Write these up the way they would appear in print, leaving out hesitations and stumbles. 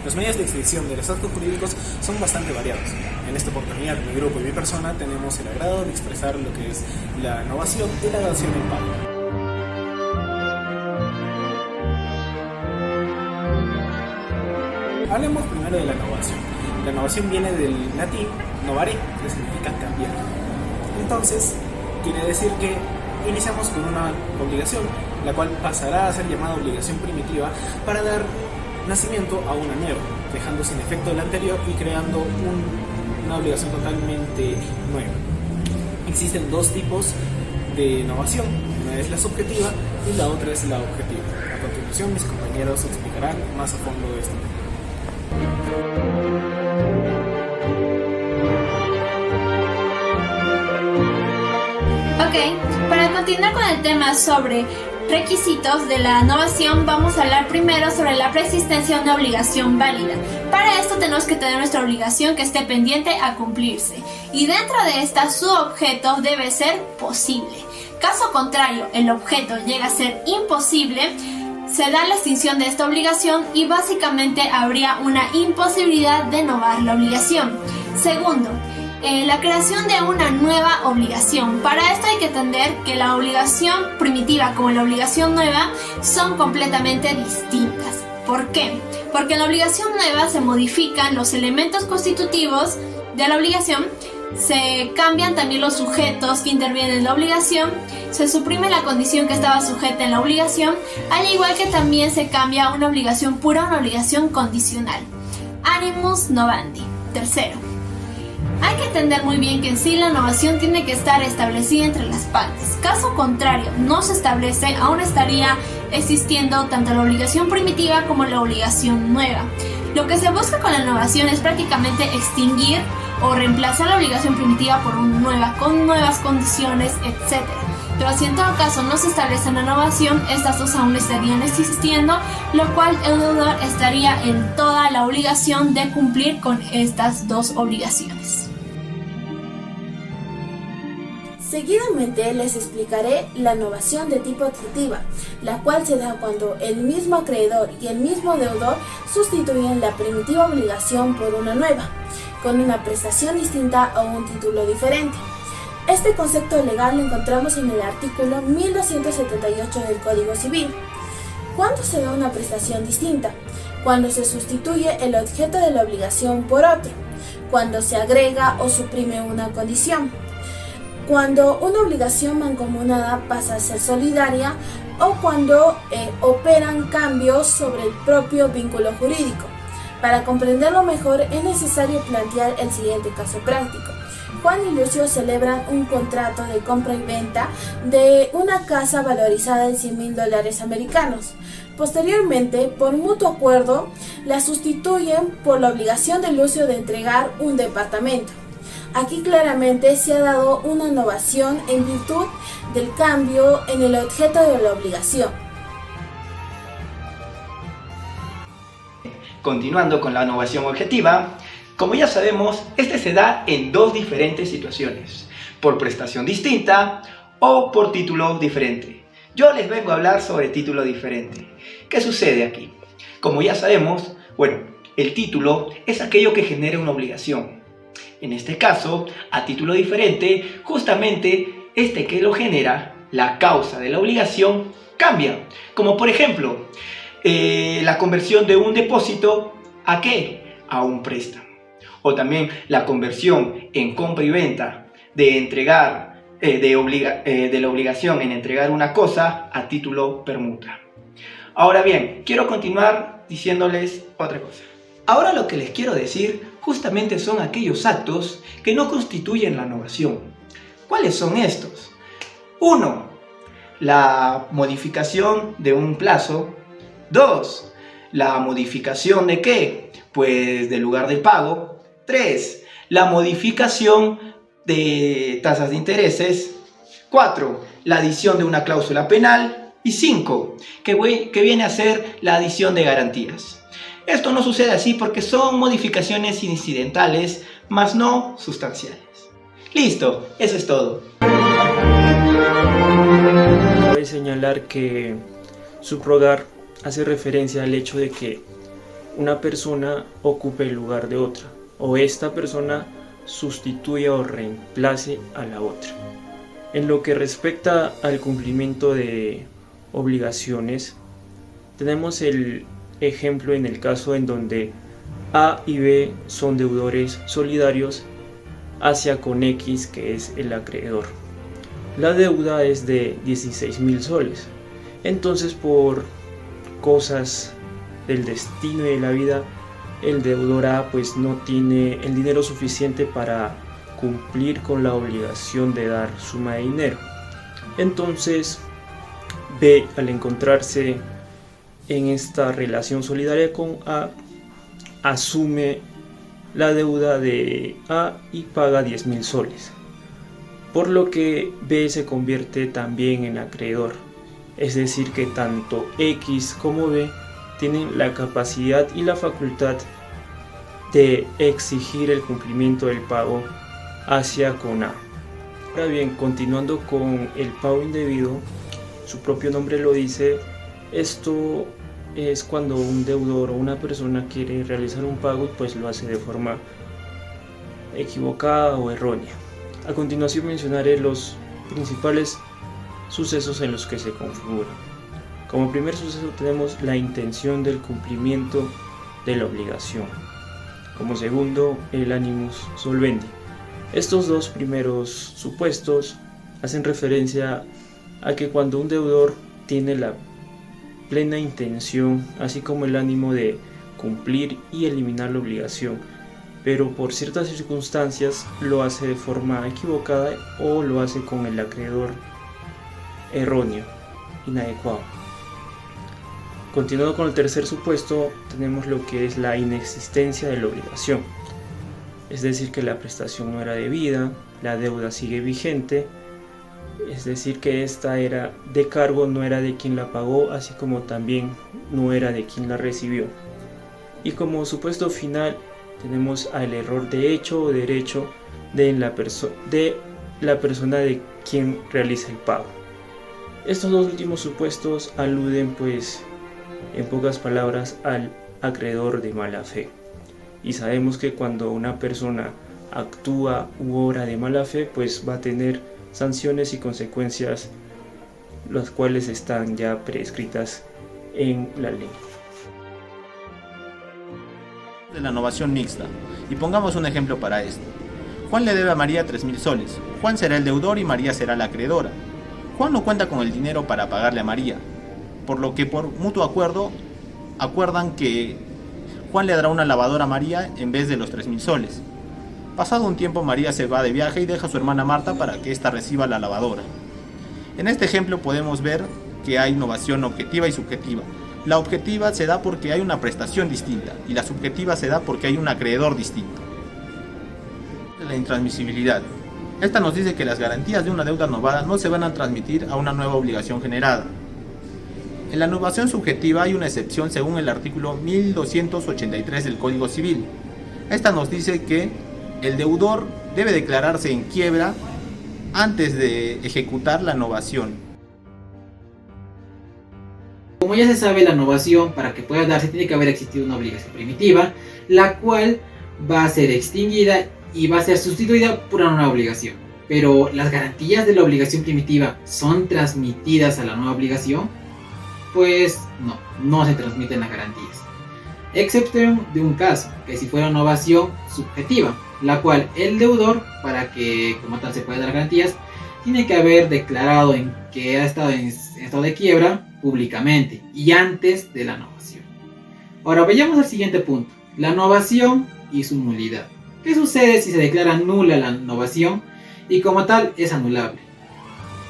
Los medios de extinción de los actos jurídicos son bastante variados. En esta oportunidad, mi grupo y mi persona tenemos el agrado de expresar lo que es la novación y la dación en pago. Hablemos primero de la novación. La novación viene del latín novare, que significa cambiar. Entonces, quiere decir que iniciamos con una obligación, la cual pasará a ser llamada obligación primitiva para dar nacimiento a una nueva, dejando sin efecto la anterior y creando una obligación totalmente nueva. Existen dos tipos de novación, una es la subjetiva y la otra es la objetiva. A continuación, mis compañeros explicarán más a fondo esto. Ok, para continuar con el tema sobre requisitos de la novación, vamos a hablar primero sobre la preexistencia de una obligación válida. Para esto tenemos que tener nuestra obligación que esté pendiente a cumplirse, y dentro de esta su objeto debe ser posible. Caso contrario, el objeto llega a ser imposible, se da la extinción de esta obligación y básicamente habría una imposibilidad de novar la obligación. Segundo, la creación de una nueva obligación. Para esto hay que entender que la obligación primitiva como la obligación nueva son completamente distintas. ¿Por qué? Porque en la obligación nueva se modifican los elementos constitutivos de la obligación, se cambian también los sujetos que intervienen en la obligación, se suprime la condición que estaba sujeta en la obligación, al igual que también se cambia una obligación pura a una obligación condicional. Animus novandi. Tercero, hay que entender muy bien que en sí la novación tiene que estar establecida entre las partes. Caso contrario, no se establece, aún estaría existiendo tanto la obligación primitiva como la obligación nueva. Lo que se busca con la novación es prácticamente extinguir o reemplazar la obligación primitiva por una nueva, con nuevas condiciones, etc. Pero si en todo caso no se establece una novación, estas dos aún estarían existiendo, lo cual el deudor estaría en toda la obligación de cumplir con estas dos obligaciones. Seguidamente les explicaré la novación de tipo objetiva, la cual se da cuando el mismo acreedor y el mismo deudor sustituyen la primitiva obligación por una nueva, con una prestación distinta o un título diferente. Este concepto legal lo encontramos en el artículo 1278 del Código Civil. ¿Cuándo se da una prestación distinta? Cuando se sustituye el objeto de la obligación por otro, cuando se agrega o suprime una condición, cuando una obligación mancomunada pasa a ser solidaria o cuando operan cambios sobre el propio vínculo jurídico. Para comprenderlo mejor es necesario plantear el siguiente caso práctico. Juan y Lucio celebran un contrato de compra y venta de una casa valorizada en $100,000 americanos. Posteriormente, por mutuo acuerdo, la sustituyen por la obligación de Lucio de entregar un departamento. Aquí claramente se ha dado una novación en virtud del cambio en el objeto de la obligación. Continuando con la novación objetiva, como ya sabemos, este se da en dos diferentes situaciones, por prestación distinta o por título diferente. Yo les vengo a hablar sobre título diferente. ¿Qué sucede aquí? Como ya sabemos, el título es aquello que genera una obligación. En este caso, a título diferente, justamente este que lo genera, la causa de la obligación, cambia. Como por ejemplo, la conversión de un depósito ¿a qué? A un préstamo. O también la conversión en compra y venta de entregar, de la obligación en entregar una cosa a título permuta. Ahora bien, quiero continuar diciéndoles otra cosa. Ahora lo que les quiero decir justamente son aquellos actos que no constituyen la novación. ¿Cuáles son estos? 1. La modificación de un plazo. 2. La modificación de ¿qué? Pues del lugar del pago. 3. La modificación de tasas de intereses. 4. La adición de una cláusula penal. Y 5. Que viene a ser la adición de garantías. Esto no sucede así porque son modificaciones incidentales, mas no sustanciales. Listo, eso es todo. Cabe señalar que subrogar hace referencia al hecho de que una persona ocupe el lugar de otra, o esta persona sustituya o reemplace a la otra. En lo que respecta al cumplimiento de obligaciones, tenemos el ejemplo en el caso en donde A y B son deudores solidarios hacia con X, que es el acreedor. La deuda es de 16.000 soles. Entonces, por cosas del destino y de la vida, el deudor A pues no tiene el dinero suficiente para cumplir con la obligación de dar suma de dinero. Entonces B, al encontrarse en esta relación solidaria con A, asume la deuda de A y paga 10.000 soles, por lo que B se convierte también en acreedor. Es decir, que tanto X como B tienen la capacidad y la facultad de exigir el cumplimiento del pago hacia con A. Ahora bien, continuando con el pago indebido, su propio nombre lo dice, esto es cuando un deudor o una persona quiere realizar un pago y pues lo hace de forma equivocada o errónea. A continuación mencionaré los principales sucesos en los que se configuran. Como primer suceso tenemos la intención del cumplimiento de la obligación. Como segundo, el animus solvendi. Estos dos primeros supuestos hacen referencia a que cuando un deudor tiene la plena intención, así como el ánimo de cumplir y eliminar la obligación, pero por ciertas circunstancias lo hace de forma equivocada o lo hace con el acreedor erróneo, inadecuado. Continuando con el tercer supuesto, tenemos lo que es la inexistencia de la obligación, es decir, que la prestación no era debida, la deuda sigue vigente, es decir, que esta era de cargo, no era de quien la pagó, así como también no era de quien la recibió. Y como supuesto final tenemos al error de hecho o derecho de la persona de quien realiza el pago. Estos dos últimos supuestos aluden pues en pocas palabras al acreedor de mala fe. Y sabemos que cuando una persona actúa u obra de mala fe pues va a tener sanciones y consecuencias, las cuales están ya prescritas en la ley. De la novación mixta, y pongamos un ejemplo para esto. Juan le debe a María 3.000 soles. Juan será el deudor y María será la acreedora. Juan no cuenta con el dinero para pagarle a María, por lo que por mutuo acuerdo acuerdan que Juan le dará una lavadora a María en vez de los 3.000 soles. Pasado un tiempo, María se va de viaje y deja a su hermana Marta para que ésta reciba la lavadora. En este ejemplo podemos ver que hay novación objetiva y subjetiva. La objetiva se da porque hay una prestación distinta y la subjetiva se da porque hay un acreedor distinto. La intransmisibilidad. Esta nos dice que las garantías de una deuda novada no se van a transmitir a una nueva obligación generada. En la novación subjetiva hay una excepción según el artículo 1283 del Código Civil. Esta nos dice que el deudor debe declararse en quiebra antes de ejecutar la novación. Como ya se sabe, la novación, para que pueda darse, tiene que haber existido una obligación primitiva, la cual va a ser extinguida y va a ser sustituida por una nueva obligación. Pero las garantías de la obligación primitiva son transmitidas a la nueva obligación, pues no se transmiten las garantías. Excepto de un caso, que si fuera novación subjetiva, la cual el deudor, para que como tal se pueda dar garantías, tiene que haber declarado en que ha estado en estado de quiebra públicamente y antes de la novación. Ahora vayamos al siguiente punto, la novación y su nulidad. ¿Qué sucede si se declara nula la novación y como tal es anulable?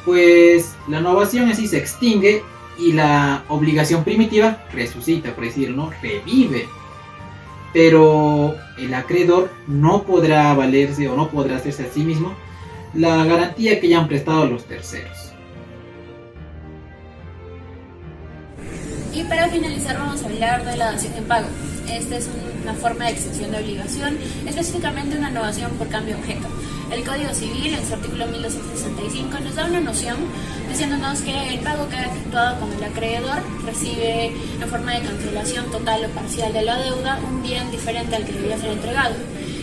Pues la novación así se extingue y la obligación primitiva resucita, por decirlo, ¿no? Revive. Pero el acreedor no podrá valerse o no podrá hacerse a sí mismo la garantía que ya han prestado los terceros. Y para finalizar vamos a hablar de la dación en pago. Esta es una forma de extinción de obligación, específicamente una novación por cambio de objeto. El Código Civil, en su artículo 1265, nos da una noción diciéndonos que el pago queda efectuado cuando el acreedor recibe en forma de cancelación total o parcial de la deuda un bien diferente al que debía ser entregado.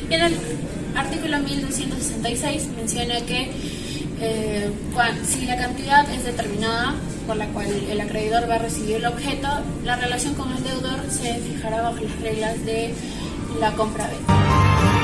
Y en el artículo 1266 menciona que si la cantidad es determinada por la cual el acreedor va a recibir el objeto, la relación con el deudor se fijará bajo las reglas de la compra-venta.